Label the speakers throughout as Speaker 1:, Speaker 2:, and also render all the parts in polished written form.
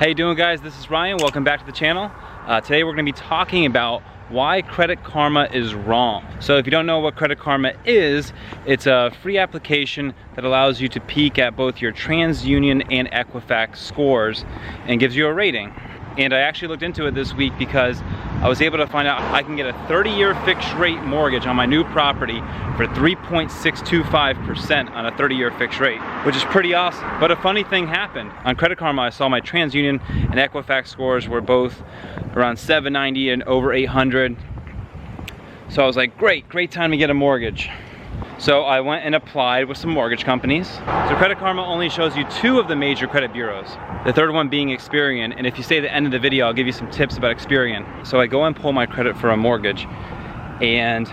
Speaker 1: How you doing, guys? This is Ryan. Welcome back to the channel. Today we're going to be talking about why Credit Karma is wrong. So if you don't know what Credit Karma is, it's a free application that allows you to peek at both your TransUnion and Equifax scores and gives you a rating. And I actually looked into it this week because I was able to find out I can get a 30-year fixed rate mortgage on my new property for 3.625% on a 30-year fixed rate, which is pretty awesome. But a funny thing happened. On Credit Karma, I saw my TransUnion and Equifax scores were both around 790 and over 800. So I was like, great time to get a mortgage. So I went and applied with some mortgage companies. So Credit Karma only shows you 2 of the major credit bureaus, the third one being Experian. And if you stay at the end of the video, I'll give you some tips about Experian. So I go and pull my credit for a mortgage, and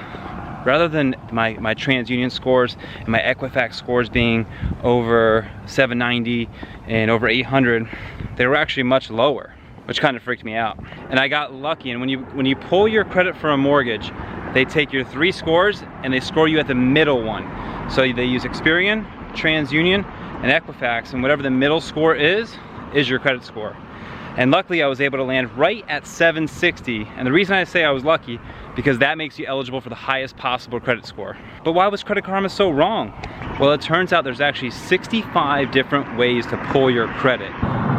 Speaker 1: rather than my TransUnion scores and my Equifax scores being over 790 and over 800, they were actually much lower, which kind of freaked me out. And I got lucky, and when you pull your credit for a mortgage, they take your 3 scores and they score you at the middle one. So they use Experian, TransUnion, and Equifax, and whatever the middle score is your credit score. And luckily I was able to land right at 760. And the reason I say I was lucky, because that makes you eligible for the highest possible credit score. But why was Credit Karma so wrong? Well, it turns out there's actually 65 different ways to pull your credit.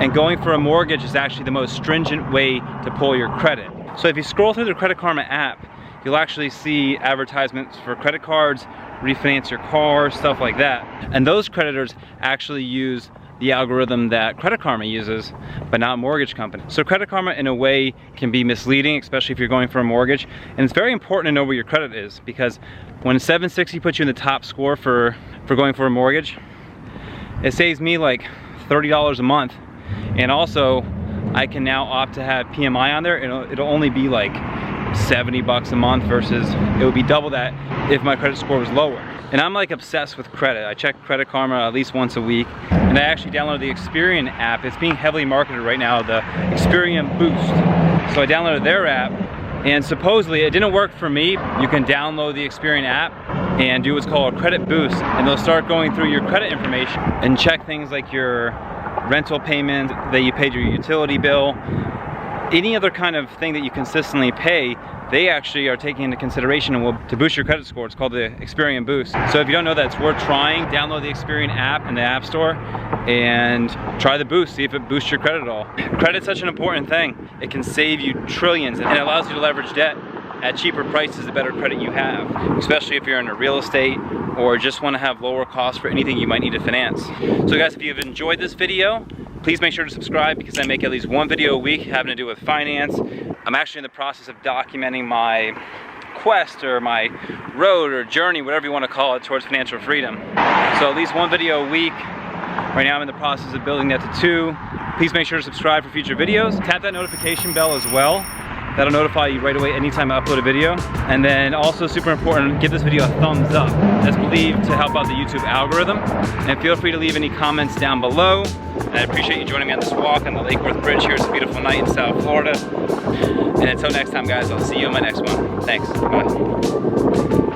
Speaker 1: And going for a mortgage is actually the most stringent way to pull your credit. So if you scroll through the Credit Karma app, you'll actually see advertisements for credit cards, refinance your car, stuff like that. And those creditors actually use the algorithm that Credit Karma uses, but not mortgage companies. So Credit Karma in a way can be misleading, especially if you're going for a mortgage. And it's very important to know where your credit is, because when 760 puts you in the top score for going for a mortgage, it saves me like $30 a month. And also I can now opt to have PMI on there. It'll only be like 70 bucks a month versus it would be double that if my credit score was lower. And I'm like obsessed with credit. I check Credit Karma at least once a week, and I actually downloaded the Experian app. It's being heavily marketed right now, the Experian Boost. So I downloaded their app, and supposedly it didn't work for me. You can download the Experian app and do what's called a credit boost, and they'll start going through your credit information and check things like your rental payment, that you paid your utility bill, any other kind of thing that you consistently pay. They actually are taking into consideration to boost your credit score. It's called the Experian Boost. So if you don't know that, it's worth trying. Download the Experian app in the App Store and try the boost, see if it boosts your credit at all. Credit's such an important thing. It can save you trillions, and it allows you to leverage debt at cheaper prices the better credit you have, especially if you're in a real estate or just want to have lower costs for anything you might need to finance. So guys, if you've enjoyed this video, please make sure to subscribe, because I make at least 1 video a week having to do with finance. I'm actually in the process of documenting my quest or my road or journey, whatever you want to call it, towards financial freedom. So at least 1 video a week. Right now I'm in the process of building that to 2. Please make sure to subscribe for future videos. Tap that notification bell as well. That'll notify you right away anytime I upload a video. And then also super important, give this video a thumbs up. That's believed to help out the YouTube algorithm. And feel free to leave any comments down below. And I appreciate you joining me on this walk on the Lake Worth Bridge here. It's a beautiful night in South Florida. And until next time, guys, I'll see you in my next one. Thanks, bye.